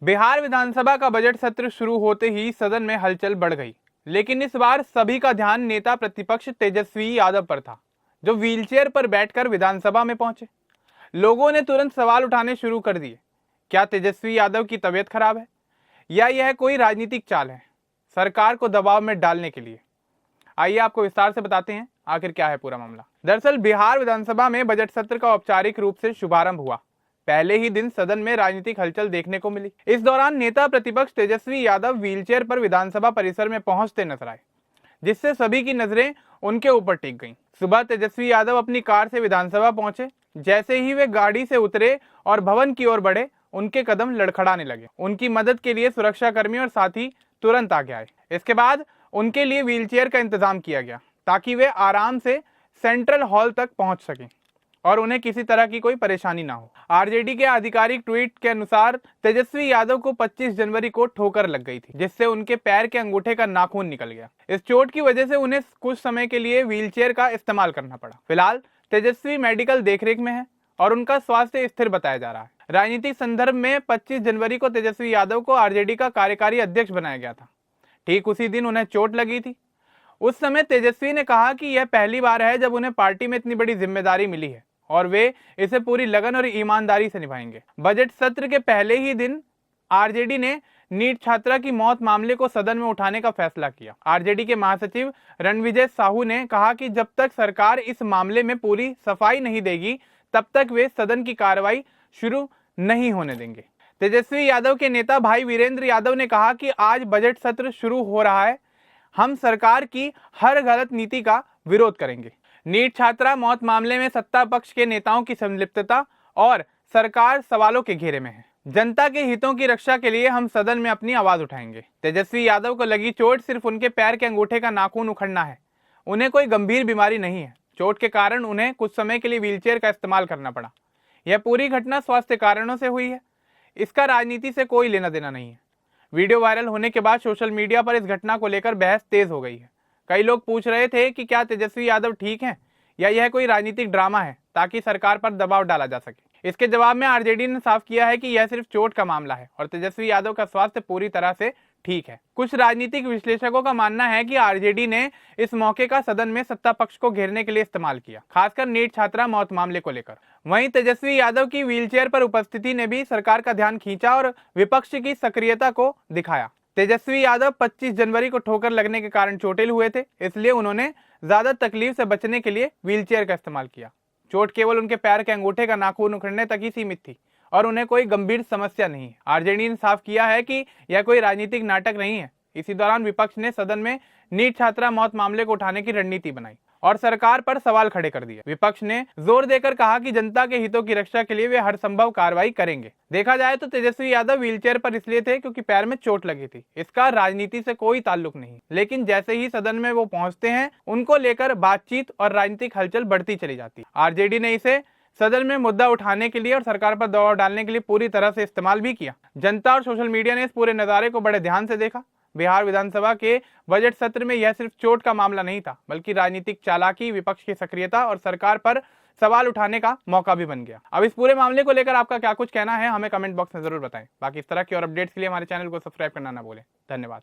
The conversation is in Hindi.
बिहार विधानसभा का बजट सत्र शुरू होते ही सदन में हलचल बढ़ गई, लेकिन इस बार सभी का ध्यान नेता प्रतिपक्ष तेजस्वी यादव पर था, जो व्हीलचेयर पर बैठकर विधानसभा में पहुंचे। लोगों ने तुरंत सवाल उठाने शुरू कर दिए। क्या तेजस्वी यादव की तबीयत खराब है या यह कोई राजनीतिक चाल है सरकार को दबाव में डालने के लिए? आइए आपको विस्तार से बताते हैं आखिर क्या है पूरा मामला। दरअसल बिहार विधानसभा में बजट सत्र का औपचारिक रूप से शुभारंभ हुआ। पहले ही दिन सदन में राजनीतिक हलचल देखने को मिली। इस दौरान नेता प्रतिपक्ष तेजस्वी यादव व्हीलचेयर पर विधानसभा परिसर में पहुंचते नजर आए, जिससे सभी की नजरें उनके ऊपर टिक गईं। सुबह तेजस्वी यादव अपनी कार से विधानसभा पहुंचे। जैसे ही वे गाड़ी से उतरे और भवन की ओर बढ़े, उनके कदम लड़खड़ाने लगे। उनकी मदद के लिए सुरक्षाकर्मी और साथी तुरंत आगे आए। इसके बाद उनके लिए व्हीलचेयर का इंतजाम किया गया ताकि वे आराम से सेंट्रल हॉल तक पहुंच सकें और उन्हें किसी तरह की कोई परेशानी ना हो। आरजेडी के आधिकारिक ट्वीट के अनुसार तेजस्वी यादव को 25 जनवरी को ठोकर लग गई थी, जिससे उनके पैर के अंगूठे का नाखून निकल गया। इस चोट की वजह से उन्हें कुछ समय के लिए व्हीलचेयर का इस्तेमाल करना पड़ा। फिलहाल तेजस्वी मेडिकल देखरेख में है और उनका स्वास्थ्य स्थिर बताया जा रहा है। राजनीतिक संदर्भ में 25 जनवरी को तेजस्वी यादव को आरजेडी का कार्यकारी अध्यक्ष बनाया गया था। ठीक उसी दिन उन्हें चोट लगी थी। उस समय तेजस्वी ने कहा कि यह पहली बार है जब उन्हें पार्टी में इतनी बड़ी जिम्मेदारी मिली है और वे इसे पूरी लगन और ईमानदारी से निभाएंगे। बजट सत्र के पहले ही दिन आरजेडी ने नीट छात्रा की मौत मामले को सदन में उठाने का फैसला किया। आरजेडी के महासचिव रणविजय साहू ने कहा कि जब तक सरकार इस मामले में पूरी सफाई नहीं देगी, तब तक वे सदन की कार्रवाई शुरू नहीं होने देंगे। तेजस्वी यादव के नेता भाई वीरेंद्र यादव ने कहा कि आज बजट सत्र शुरू हो रहा है, हम सरकार की हर गलत नीति का विरोध करेंगे। नीट छात्रा मौत मामले में सत्ता पक्ष के नेताओं की संलिप्तता और सरकार सवालों के घेरे में है। जनता के हितों की रक्षा के लिए हम सदन में अपनी आवाज उठाएंगे। तेजस्वी यादव को लगी चोट सिर्फ उनके पैर के अंगूठे का नाखून उखड़ना है। उन्हें कोई गंभीर बीमारी नहीं है। चोट के कारण उन्हें कुछ समय के लिए व्हीलचेयर का इस्तेमाल करना पड़ा। यह पूरी घटना स्वास्थ्य कारणों से हुई है। इसका राजनीति से कोई लेना देना नहीं है। वीडियो वायरल होने के बाद सोशल मीडिया पर इस घटना को लेकर बहस तेज हो गई है। कई लोग पूछ रहे थे कि क्या तेजस्वी यादव ठीक हैं या यह कोई राजनीतिक ड्रामा है ताकि सरकार पर दबाव डाला जा सके। इसके जवाब में आरजेडी ने साफ किया है कि यह सिर्फ चोट का मामला है और तेजस्वी यादव का स्वास्थ्य पूरी तरह से ठीक है। कुछ राजनीतिक विश्लेषकों का मानना है कि आरजेडी ने इस मौके का सदन में सत्ता पक्ष को घेरने के लिए इस्तेमाल किया, खासकर नीट छात्रा मौत मामले को लेकर। वहीं तेजस्वी यादव की व्हीलचेयर पर उपस्थिति ने भी सरकार का ध्यान खींचा और विपक्ष की सक्रियता को दिखाया। तेजस्वी यादव 25 जनवरी को ठोकर लगने के कारण चोटिल हुए थे, इसलिए उन्होंने ज्यादा तकलीफ से बचने के लिए व्हीलचेयर का इस्तेमाल किया। चोट केवल उनके पैर के अंगूठे का नाखून उखड़ने तक ही सीमित थी और उन्हें कोई गंभीर समस्या नहीं है। आरजेडी ने साफ किया है कि यह कोई राजनीतिक नाटक नहीं है। इसी दौरान विपक्ष ने सदन में नीट छात्रा मौत मामले को उठाने की रणनीति बनाई और सरकार पर सवाल खड़े कर दिए। विपक्ष ने जोर देकर कहा कि जनता के हितों की रक्षा के लिए वे हर संभव कार्रवाई करेंगे। देखा जाए तो तेजस्वी यादव व्हीलचेयर पर इसलिए थे क्योंकि पैर में चोट लगी थी। इसका राजनीति से कोई ताल्लुक नहीं, लेकिन जैसे ही सदन में वो पहुंचते हैं, उनको लेकर बातचीत और राजनीतिक हलचल बढ़ती चली जाती है। आरजेडी ने इसे सदन में मुद्दा उठाने के लिए और सरकार पर दबाव डालने के लिए पूरी तरह से इस्तेमाल भी किया। जनता और सोशल मीडिया ने इस पूरे नजारे को बड़े ध्यान से देखा। बिहार विधानसभा के बजट सत्र में यह सिर्फ चोट का मामला नहीं था, बल्कि राजनीतिक चालाकी, विपक्ष की सक्रियता और सरकार पर सवाल उठाने का मौका भी बन गया। अब इस पूरे मामले को लेकर आपका क्या कुछ कहना है, हमें कमेंट बॉक्स में जरूर बताएं। बाकी इस तरह की और अपडेट्स के लिए हमारे चैनल को सब्सक्राइब करना ना भूलें। धन्यवाद।